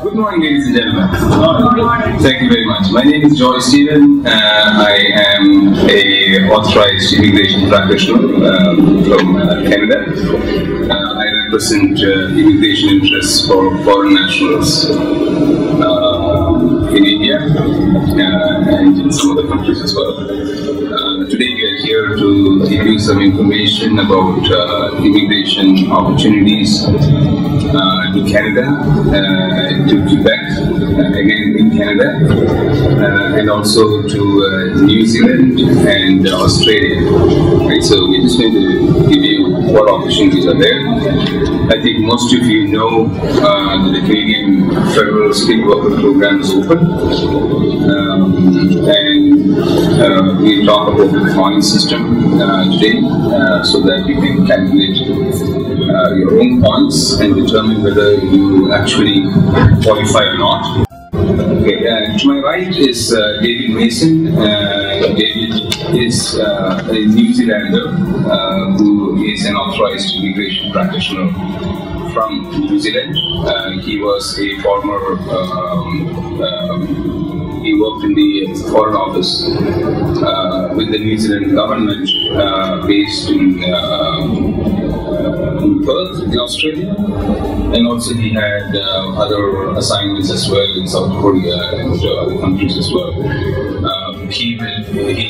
Good morning, ladies and gentlemen. Thank you very much. My name is Joy Stephen. I am a authorized immigration practitioner from Canada. I represent immigration interests for foreign nationals in India and in some other countries as well. Today we are here to give you some information about immigration opportunities to Canada, to Quebec, again in Canada, and also to New Zealand and Australia. Right, so we're just going to give you what opportunities are there. I think most of you know that the Canadian Federal Skilled Worker Program is open, and we talk about the point system today, so that you can calculate your own points and determine whether you actually qualify or not. Okay, to my right is David Mason. David is a New Zealander who is an authorized immigration practitioner from New Zealand. He was a former, he worked in the Foreign Office with the New Zealand government based in Perth in Australia, and also he had other assignments as well in South Korea and other countries as well. He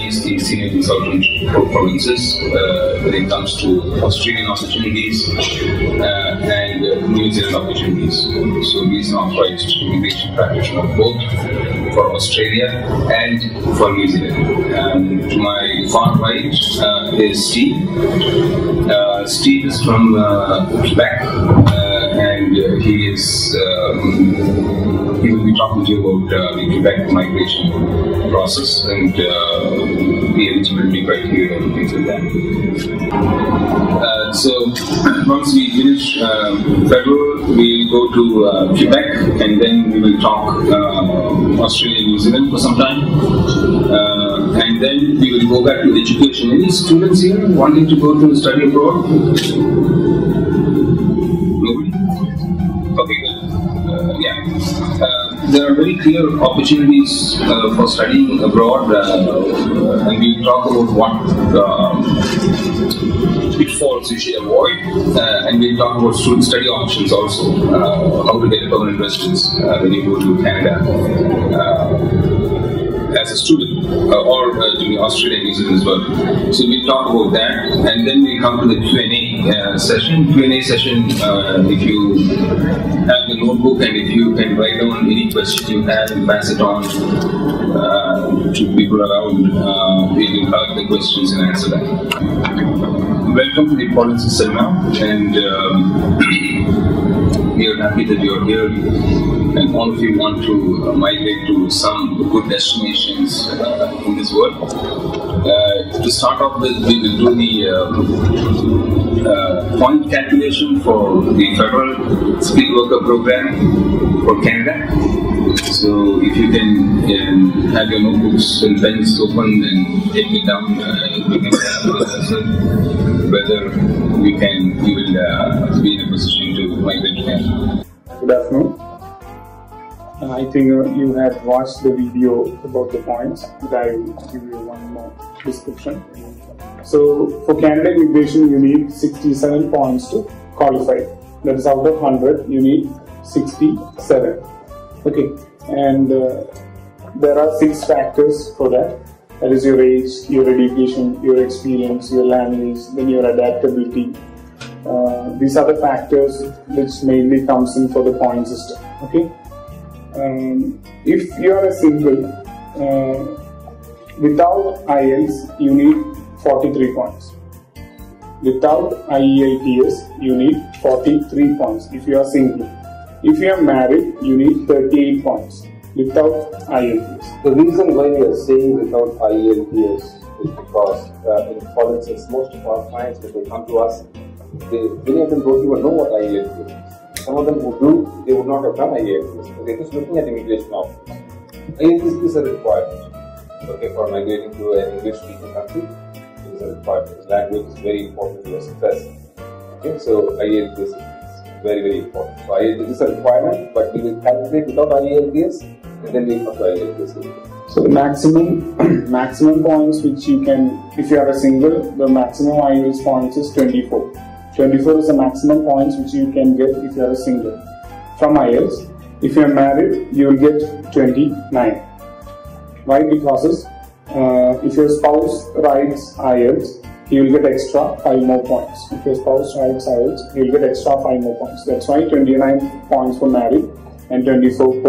is the senior consultant for Polinsys when it comes to Australian opportunities and New Zealand opportunities. So he is an authorized immigration practitioner both for Australia and for New Zealand. To my far right is Steve. Steve is from Quebec, and he will be talking to you about the Quebec migration process and the eligibility criteria and things like that. So once we finish federal, we will go to Quebec, and then we will talk Australia and New Zealand for some time. And then we will go back to education. Any students here wanting to go to study abroad? Nobody? Okay, good. Yeah. There are very clear opportunities for studying abroad, and we talk about what pitfalls you should avoid, and we talk about student study options also, how to get permanent residence when you go to Canada as a student, or during Australia and New Zealand as well. So we'll talk about that, and then we come to the Q&A session. Q&A session, if you have the notebook and if you can write down any question you have and pass it on to people around, we will collect the questions and answer them. Welcome to the Polinsys seminar, and we are happy that you are here, and all of you want to migrate to some good destinations in this world. To start off with, we will do the point calculation for the Federal Skilled Worker Program for Canada. So if you can have your notebooks and pens open and take it down, you can calculate whether you will be in a position to migrate to Canada. Good afternoon. I think you had watched the video about the points, but I will give you one more description. So for Canada immigration, you need 67 points to qualify. That is, out of 100, you need 67. Okay, and there are 6 factors for that. That is your age, your education, your experience, your language, then your adaptability, These are the factors which mainly comes in for the point system. Okay. If you are a single, without IELTS you need 43 points. Without IELTS you need 43 points if you are single. If you are married you need 38 points without IELTS. The reason why we are saying without IELTS is because in Polinsys, most of our clients, when they come to us, many of them don't even know what IELTS is. Some of them who do, they would not have done IELTS. They're just looking at immigration officers. IELTS is a requirement. Okay, for migrating to an English-speaking country, it is a requirement. Language is very important to your success. Okay, so IELTS is very, very important. So IELTS is a requirement, but we will calculate without IELTS, and then we apply IELTS. So the maximum points which you can, if you are a single, the maximum IELTS points is 24. 24 is the maximum points which you can get if you are a single from IELTS. If you are married, you will get 29. Why? Because if your spouse writes IELTS, he will get extra 5 more points. If your spouse writes IELTS, he will get extra 5 more points. That's why 29 points for married and 24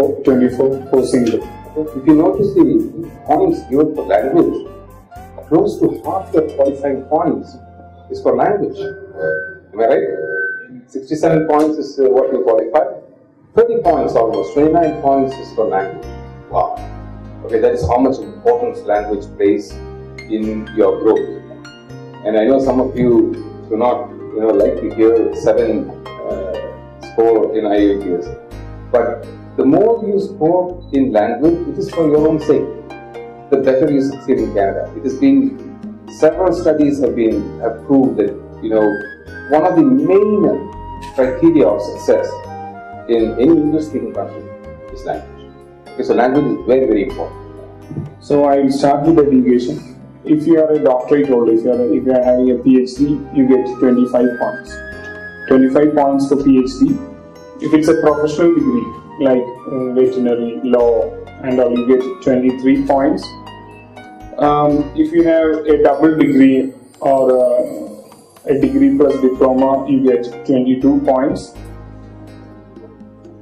for single. If you notice the points given for language, close to half the qualifying points is for language. Am I right? 67 points is what you qualify. 30 points almost, 29 points is for language. Wow. Okay, that is how much importance language plays in your growth. And I know some of you do not, like to hear 7 score in IELTS. But the more you score in language, it is for your own sake. The better you succeed in Canada. It has been, several studies have proved that, one of the main criteria of success in any English-speaking country is language. Okay, so language is very, very important. So I will start with the deviation. If you are a doctorate holder, if you are having a PhD, you get 25 points. 25 points for PhD. If it's a professional degree, like veterinary, law, and all, you get 23 points. If you have a double degree or a degree plus diploma, you get 22 points.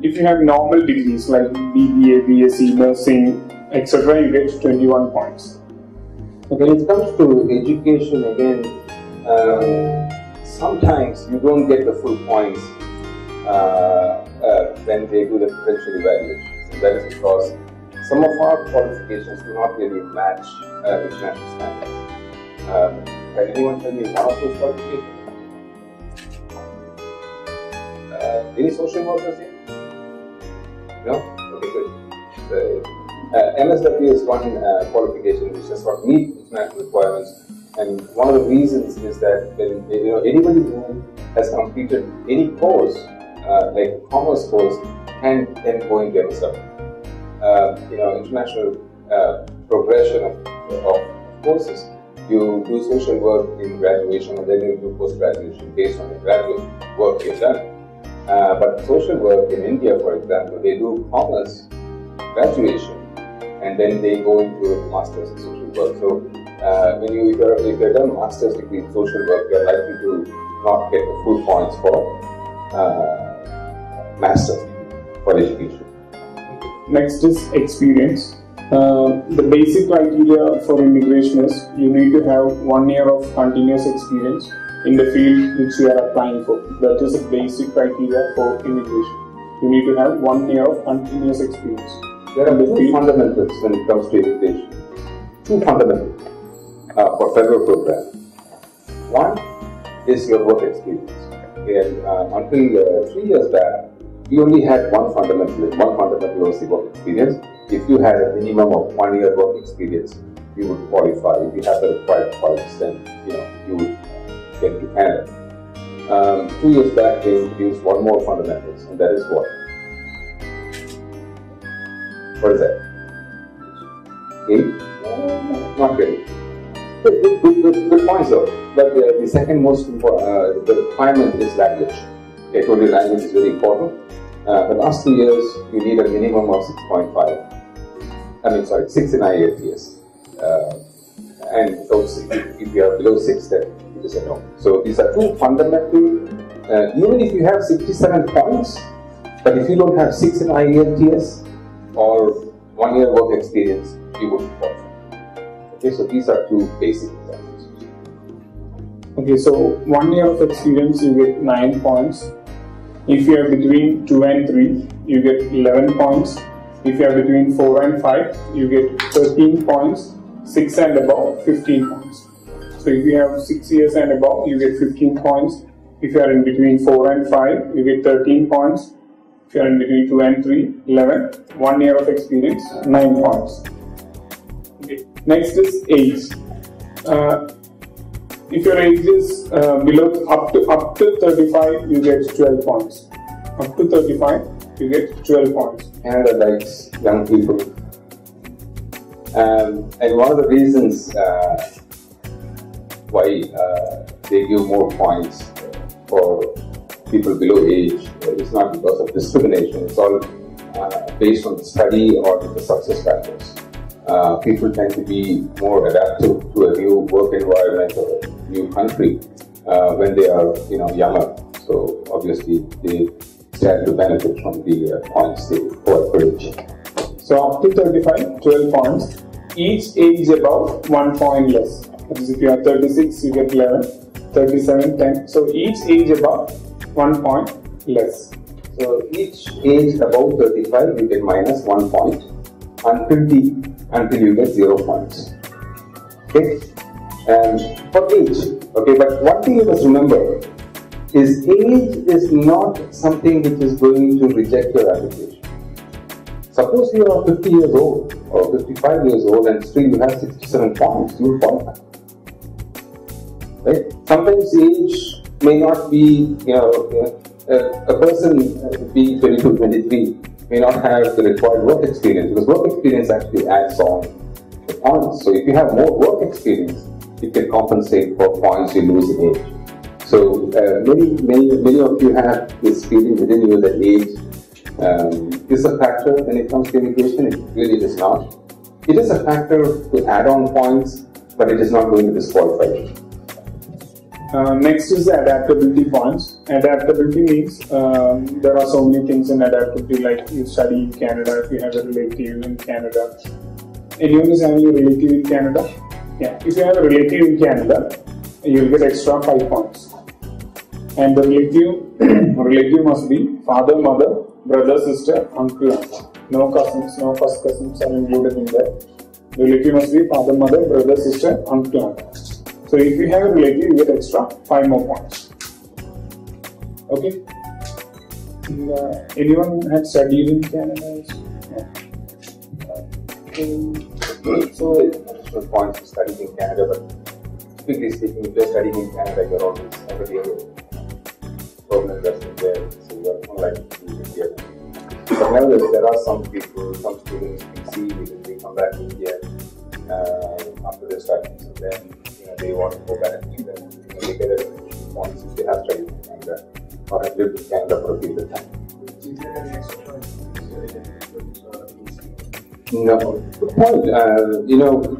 If you have normal degrees like BBA, BSc, nursing, etc., you get 21 points. When it comes to education, again, sometimes you don't get the full points when they do the potential evaluations. And that is because some of our qualifications do not really match international standards. Can anyone tell me one of those qualifications? Any social workers here? No? Okay, good. MSW is one qualification which does not meet international requirements, and one of the reasons is that when, anybody who has completed any course, like a commerce course, can then go into MSW. International progression of courses. You do social work in graduation, and then you do post-graduation based on the graduate work you've done. But social work in India, for example, they do commerce graduation, and then they go into a master's in social work. So, if you're done master's degree in social work, you're likely to not get the full points for master's for education. Next is experience. The basic criteria for immigration is you need to have 1 year of continuous experience in the field which you are applying for. That is a basic criteria for immigration. You need to have 1 year of continuous experience. There are two fundamentals when it comes to immigration. Two fundamentals for federal program. One is your work experience. And until 3 years back, we only had one fundamental. One fundamental was the work experience. If you had a minimum of 1 year work experience, you would qualify. If you have the required qualities, then you would get to Canada. 2 years back, they introduced one more fundamentals, and that is what? What is that? 8? Not really. Good points though. But the second most important, the requirement is language. I told you language is very important. The last 2 years, you need a minimum of 6.5. 6 in IELTS. and if you are below 6, then it is a no. So these are two fundamental. Even if you have 67 points, but if you don't have 6 in IELTS or 1 year work experience, you wouldn't qualify. Okay, so these are two basic examples. Okay, so 1 year of experience, you get 9 points. If you are between 2 and 3, you get 11 points. If you are between 4 and 5, you get 13 points. 6 and above, 15 points. So if you have 6 years and above, you get 15 points. If you are in between 4 and 5, you get 13 points. If you are in between 2 and 3, 11. 1 year of experience, 9 points. Okay. Next is age. If your age is below up to 35, you get 12 points. Up to 35, you get 12 points. Canada likes young people. And one of the reasons why they give more points for people below age is not because of discrimination. It's all based on the study or the success factors. People tend to be more adaptive to a new work environment or a new country when they are younger. So obviously they stand to benefit from the points they hold for age. So up to 35, 12 points. Each age above 1 point less. That is, if you are 36, you get 11. 37, 10. So each age above 1 point less. So each age above 35, you get minus 1 point until you get 0 points. Okay? And for age. Okay, but one thing you must remember is age is not something which is going to reject your application. Suppose you are 50 years old or 55 years old and still you have 67 points, you will qualify. Right? Sometimes age may not be, a person being 22, 23 may not have the required work experience, because work experience actually adds on the points. So if you have more work experience, you can compensate for points you lose in age. So many of you have this feeling within you that age is a factor when it comes to immigration. It really is not. It is a factor to add on points, but it is not going to disqualify you. Next is the adaptability points. Adaptability means there are so many things in adaptability, like you study in Canada, if you have a relative in Canada. Anyone is having a relative in Canada? Yeah. If you have a relative in Canada, you will get extra 5 points. And the relative must be father, mother, brother, sister, uncle, aunt. No cousins, no first cousins are included in that. The relative must be father, mother, brother, sister, uncle, aunt. So if you have a relative, you get extra 5 more points. Okay. Anyone had studied in Canada? Yeah. So additional points to studying in Canada, but typically speaking, if you're studying in Canada, you're always already a permanent resident there, so you're unlikely to be here. But nevertheless, there are some people, some students we see when they come back to India after their studies, and then they want to go back and then they get additional points if they have studied in Canada or have lived in Canada for a period of time. No, good point.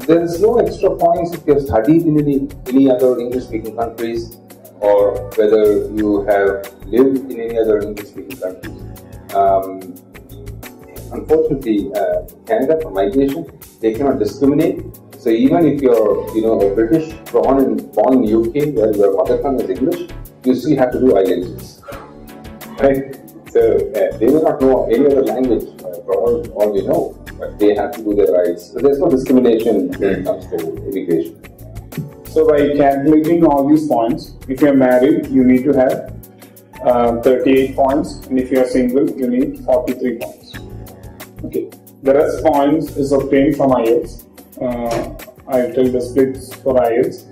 There's no extra points if you have studied in any other English-speaking countries, or whether you have lived in any other English-speaking countries. Unfortunately, Canada for migration, they cannot discriminate. So even if you're, a British born in UK, where your mother tongue is English, you still have to do IELTS, right? So they will not know any other language for all we know, but they have to do their rights. So there's no discrimination when it comes to immigration. So by calculating all these points, if you are married, you need to have 38 points, and if you are single, you need 43 points. Okay. The rest points is obtained from IELTS. I'll tell the splits for IELTS.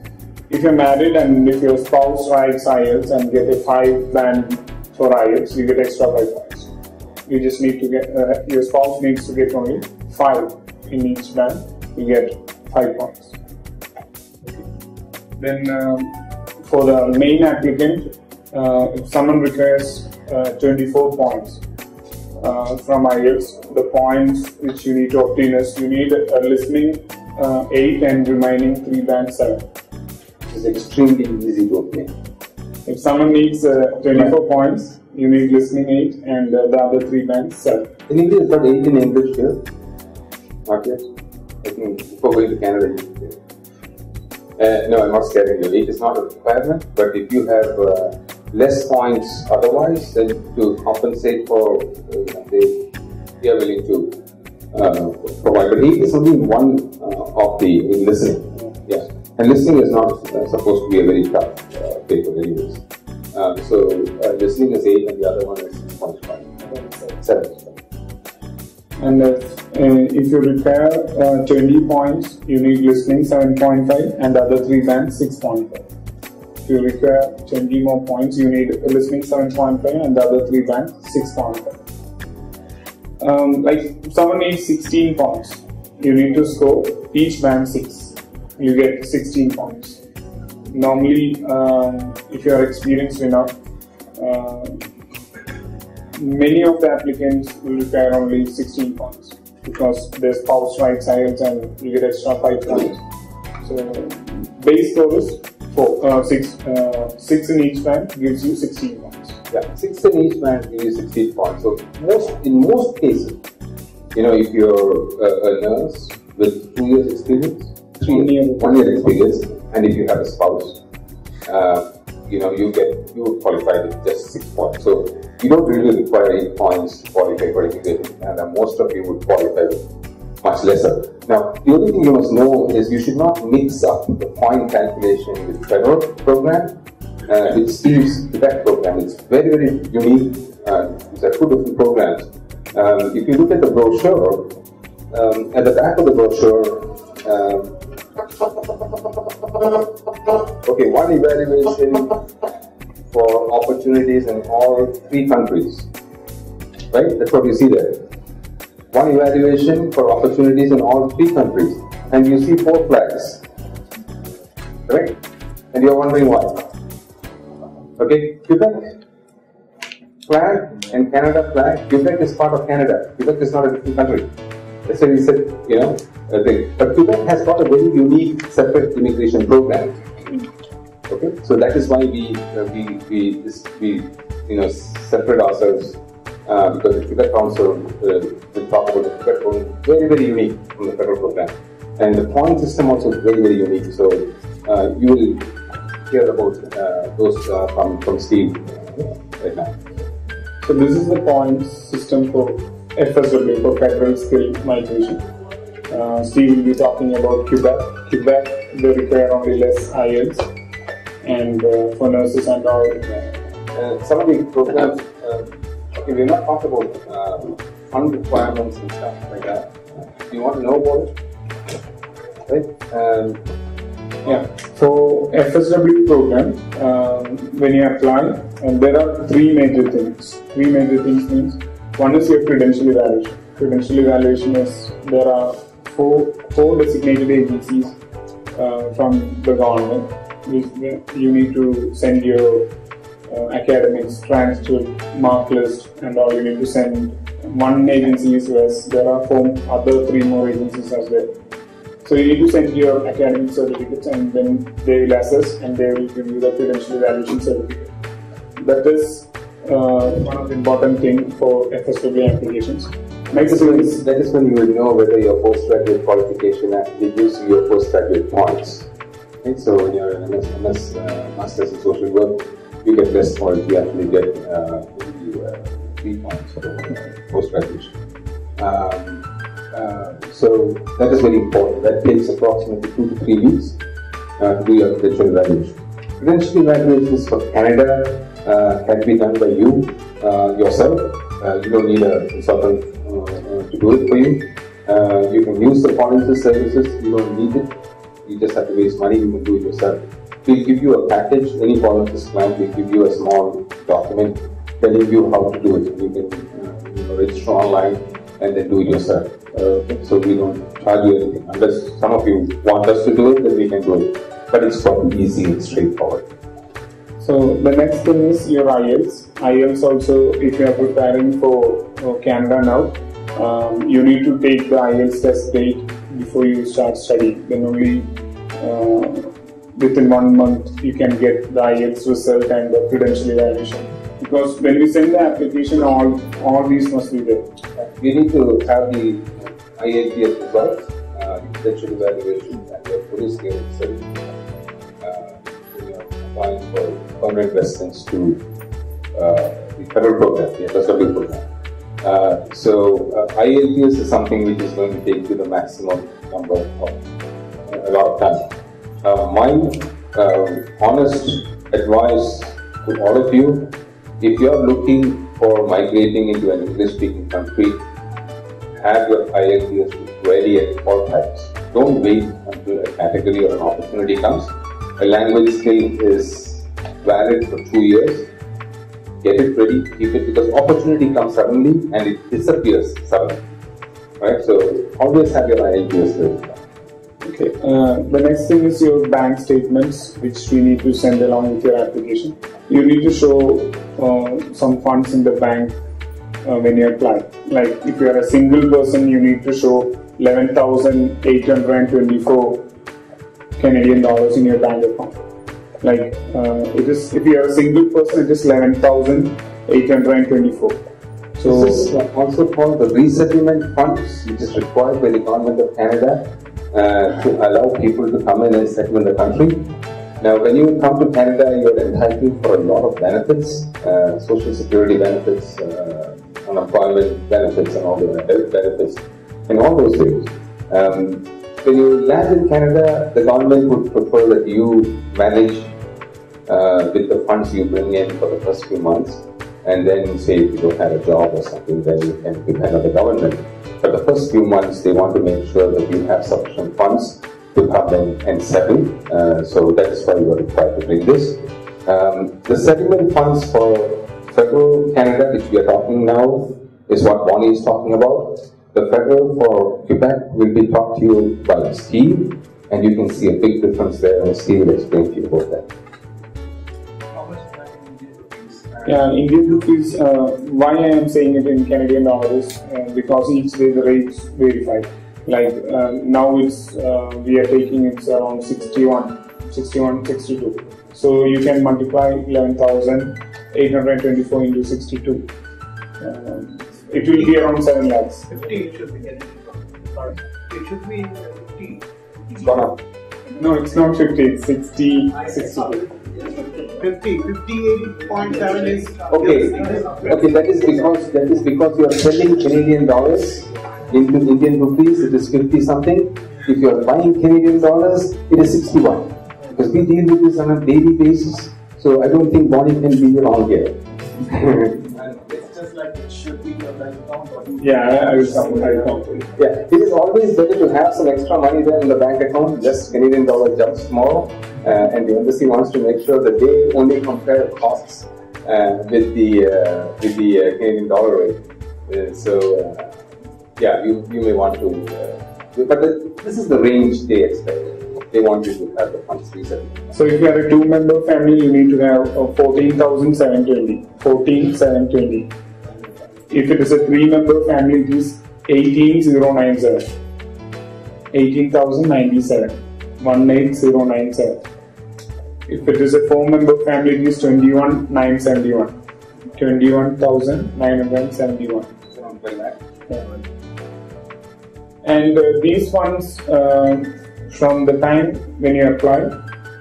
If you're married and if your spouse writes IELTS and get a 5 band for IELTS, you get extra 5 points. You just need to get, your spouse needs to get only 5 in each band, you get 5 points. Then for the main applicant, if someone requires 24 points from IELTS, the points which you need to obtain is you need a listening 8 and remaining 3 bands 7. It is extremely easy to obtain. If someone needs 24 points, you need listening 8 and the other 3 bands 7. In India, it's got 8 in English here. Not yet. I think before going to Canada, no, I'm not scaring you. 8 is not a requirement, but if you have less points otherwise, then to compensate for, they are willing to provide. But 8 is only one of the in listening. Yeah, and listening is not supposed to be a very tough paper anyways. So listening is 8 and the other one is 6.5. 7. And if you require 20 points, you need listening 7.5 and the other 3 bands 6.5. If you require 20 more points, you need listening 7.5 and the other 3 bands 6.5. Like someone needs 16 points, you need to score each band 6. You get 16 points. Normally, if you are experienced enough, many of the applicants will require only 16 points because there's power strikes, IELTS, and you get extra 5 points. So base score is 6 in each band gives you 16 points. Yeah, 6 in each band gives you 16 points. So in most cases, if you're a nurse with 2 years experience, 1 year experience, and if you have a spouse, you would qualify with just 6 points. So you don't really require 8 points to qualify for education, and most of you would qualify with much lesser. Now, the only thing you must know is you should not mix up the point calculation with federal program, with Steve's Quebec program. It's very, very unique. These are 2 different programs. If you look at the brochure, at the back of the brochure, okay, one evaluation for opportunities in all 3 countries, right? That's what you see there. One evaluation for opportunities in all 3 countries, and you see 4 flags, right? And you're wondering why. Okay, Quebec flag and Canada flag. Quebec is part of Canada. Quebec is not a different country. That's why we said, but Quebec has got a very unique separate immigration program. Okay, so that is why we separate ourselves because the Quebec Council will talk about the Quebec program, very, very unique from the federal program, and the point system also is very, very unique. So you will hear about those from Steve right now. So this is the points system for FSW, for Federal Skill Migration. Steve will be talking about Quebec. Quebec, they require only less IELTS, and for nurses and all. Some of the programs, okay, we're not talking about fund requirements and stuff like that. Do you want to know about it? Right? Yeah. For FSW program, when you apply, there are 3 major things. 3 major things means, one is your credential evaluation. Credential evaluation is, there are four designated agencies from the government. You need to send your academics, transcript, mark list, and all. You need to send. One agency is US. There are 3 more agencies as well. So you need to send your academic certificates, and then they will assess and they will give you the credential evaluation certificate. That is one of the important things for FSW applications. Next is, that is when you will know whether your postgraduate qualification actually gives you your postgraduate points. Right? So when you're an MS Masters in Social Work, you get less points. You actually get 3 points for post-graduation. So that is very important. That takes approximately 2 to 3 weeks to do your credential evaluation. Credential evaluations for Canada can be done by you yourself. You don't need a consultant to do it for you. You can use the Polinsys services. You don't need it. You just have to waste money. You can do it yourself. We'll give you a package. Any Polinsys client will give you a small document telling you how to do it. You can register online and then do it yourself. So we don't charge you anything. Unless some of you want us to do it, then we can do it. But it's quite easy and straightforward. So the next thing is your IELTS. IELTS also, if you are preparing for Canada now, you need to take the IELTS test date before you start studying. Then only within 1 month you can get the IELTS result and the credential evaluation. Because when we send the application, all these must be there. You need to have the IELTS results, credential evaluation, and your police clearance certificate when you are applying for permanent residence to the federal program, the FSW program. IELTS is something which is going to take you the maximum number of a lot of time. My honest advice to all of you, if you are looking for migrating into an English-speaking country, have your IELTS ready at all times. Don't wait until a category or an opportunity comes. A language skill is valid for 2 years. Get it ready, keep it, because opportunity comes suddenly and it disappears suddenly. Right? So always have your IELTS ready. Okay. The next thing is your bank statements, which we need to send along with your application. You need to show some funds in the bank when you apply. Like if you are a single person, you need to show 11,824 Canadian dollars in your bank account. Like if you are a single person, it is 11,824. So this is also called the resettlement funds, which is required by the government of Canada to allow people to come in and settle in the country. Now, when you come to Canada, you are entitled for a lot of benefits, social security benefits, unemployment benefits, and all the health benefits, and all those things. When you land in Canada, the government would prefer that you manage with the funds you bring in for the first few months, and then say if you don't have a job or something, then you can depend on the government. But the first few months, they want to make sure that you have sufficient funds to come in and settle. So that's why you are required to bring this. The settlement funds for federal Canada, which we are talking now, is what Bonnie is talking about. The federal for Quebec will be taught to you by Steve, and you can see a big difference there, and Steve will explain to you about that. Yeah, Indian rupees, why I am saying it in Canadian dollars, because each day the rates verify. Like now it's, we are taking it's around 61, 62. So you can multiply 11,824 into 62. It will be around 7 lakhs. 50 it should be getting. Sorry. It should be 50. It's gone up. No, it's not 50, it's 60, 62. 58.7 is Okay, that is because you are selling Canadian dollars into Indian rupees. It is 50 something. If you are buying Canadian dollars, it is 61. Because we deal with this on a daily basis, so I don't think Bonnie can be wrong here. it's just like it should be your bank account. Yeah, I will count it. Yeah, it is always better to have some extra money there in the bank account. Just Canadian dollar jumps tomorrow, and the embassy wants to make sure that they only compare costs with the Canadian dollar rate. Yeah, you may want to, but this is the range they expect. They want you to have the funds resettled. So if you are a 2-member family, you need to have 14,720. 14,720. If it is a 3-member family, it is 18,097. 18,097. 18,097. If it is a 4-member family, it is 21,971. 21,971. Yeah. And these funds, from the time when you apply,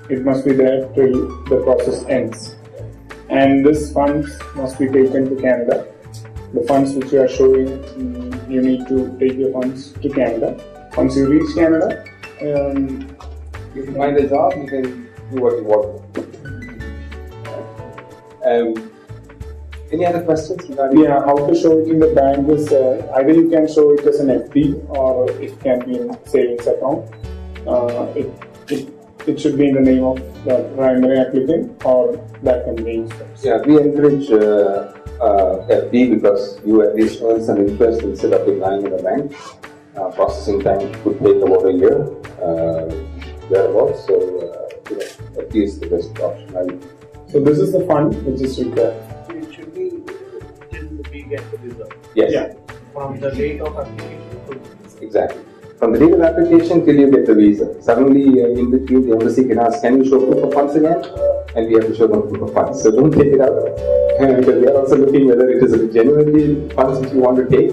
it must be there till the process ends. And this funds must be taken to Canada. The funds which you are showing, you need to take your funds to Canada. Once you reach Canada, if you find a job, you can do what you want. Any other questions regarding? Yeah, how to show it in the bank is either you can show it as an FD or it can be in savings account. It should be in the name of the primary applicant or that can be used. Yeah, we encourage FD because you at least earn some interest instead of relying in the bank. Processing time could take about a year, thereabouts. So FD is the best option. So this is the fund which is required. It should be till we get the result. Yes. Yeah. From the date of application to Exactly. From the date of application till you get the visa. Suddenly in between the embassy can ask, can you show proof of funds again? And we have to show them proof of funds. So don't take it out because they are also looking whether it is genuinely funds which you want to take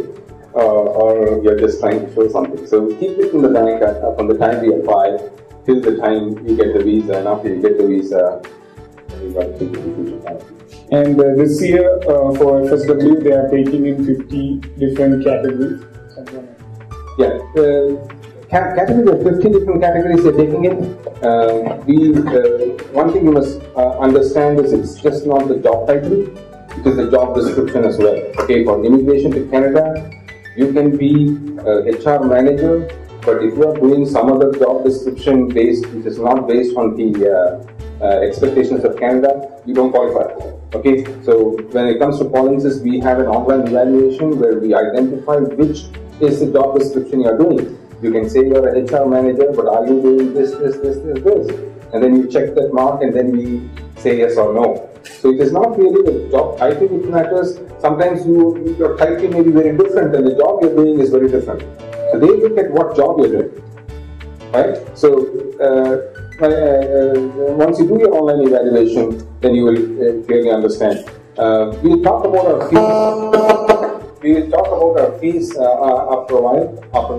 or you're just trying to show something. So keep it in the bank from the time we apply till the time you get the visa, and after you get the visa, you got to take it to Japan. And this year for FSW, they are taking in 50 different categories. Yeah, categories of 50 different categories they're taking in. One thing you must understand is it's just not the job title, it is the job description as well. Okay, for immigration to Canada, you can be HR manager, but if you are doing some other job description based, which is not based on the expectations of Canada, you don't qualify. Okay, so when it comes to Polinsys, we have an online evaluation where we identify which is the job description you are doing. You can say you're a HR manager, but are you doing this? And then you check that mark and then we say yes or no. So it is not really the job title which matters. Sometimes your title may be very different and the job you're doing is very different. So they look at what job you're doing, right? So once you do your online evaluation, then you will clearly understand. We'll talk about our fees. We will talk about our fees after a while, after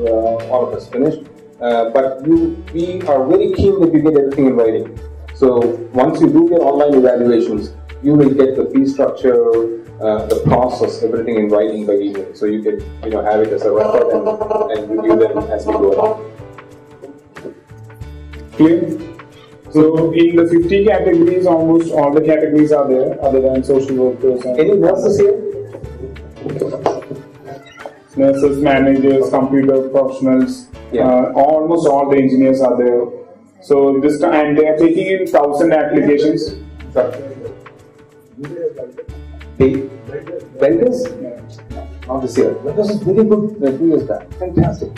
all of us finish. But we are very keen that you get everything in writing. So once you do your online evaluations, you will get the fee structure, the process, everything in writing by email. So you can have it as a record and review them as we go along. Clear? So in the 50 categories, almost all the categories are there, other than social workers. And any nurses here? Nurses, managers, computer professionals, almost all the engineers are there. So this time, and they are taking in 1,000 applications. Welders? Not this year. Welders is very good 2 years back. Fantastic.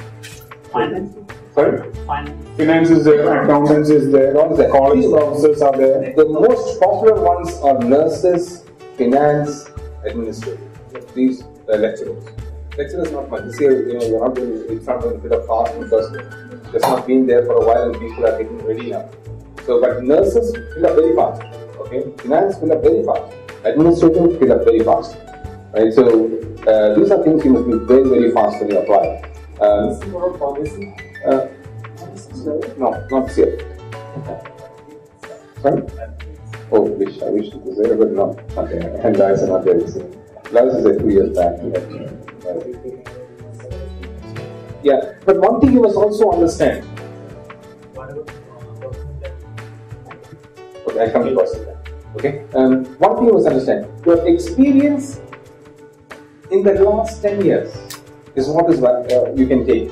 Finance? Sorry? Finance is there, accountants is there, college professors are there. The most popular ones are nurses, finance, administrators. These lecturers. Lecturers not much. This year, you're not doing it's not going to fit up fast because it's not been there for a while and people are getting ready now. So, but nurses fill up very fast. Okay, finance fill up very fast. Administrators fill up very fast. Right. So these are things you must be very, very fast when you apply. No, not this year. Sorry? Oh, I wish it was there, but no. Okay, and guys are not there. Guys is like 2 years back. Yeah, but one thing you must also understand. Okay, I come to that. Okay, one thing you must understand. Your experience in the last 10 years is what is you can take.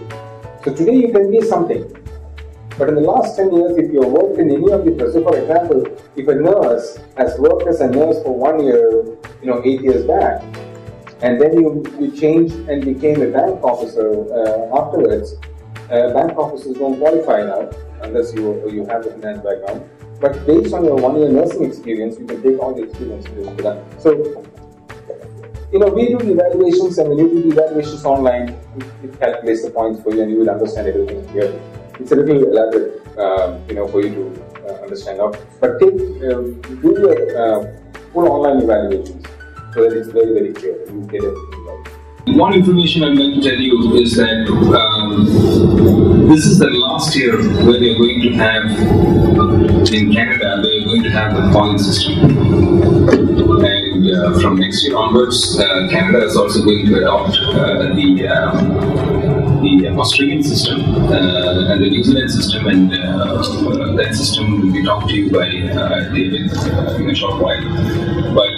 So today you can be something. But in the last 10 years, if you have worked in any of the, so for example, if a nurse has worked as a nurse for 1 year, 8 years back, and then you changed and became a bank officer afterwards, bank officers don't qualify now unless you have a finance background. But based on your 1 year nursing experience, you can take all the experience to that. So, we do the evaluations, and when you do the evaluations online, it calculates the points for you, and you will understand everything here. It's a little elaborate, for you to understand now. But do your full online evaluations so that it's very, very clear. You get everything right. One information I'd like to tell you is that this is the last year where they're going to have, in Canada, they're going to have the point system. And from next year onwards, Canada is also going to adopt the Australian system and the New Zealand system, and that system will be talked to you by David in a short while. But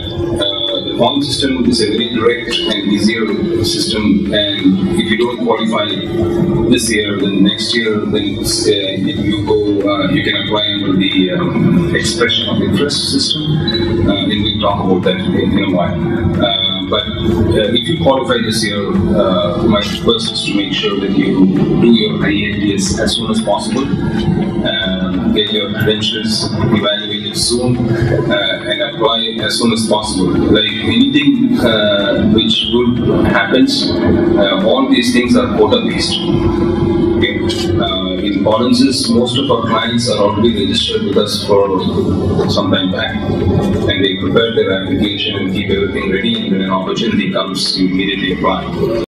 the point system is a very direct and easier system, and if you don't qualify this year, then next year, then if you go, you can apply under the expression of interest system, and we'll talk about that in a while. But if you qualify this year, my request is to make sure that you do your IELTS as soon as possible, get your credentials evaluated soon, and apply as soon as possible. Like anything which good happens, all these things are quota based. Okay? In Polinsys, most of our clients are already registered with us for some time back, and they prepare their application and keep everything ready, and when an opportunity comes, you immediately apply.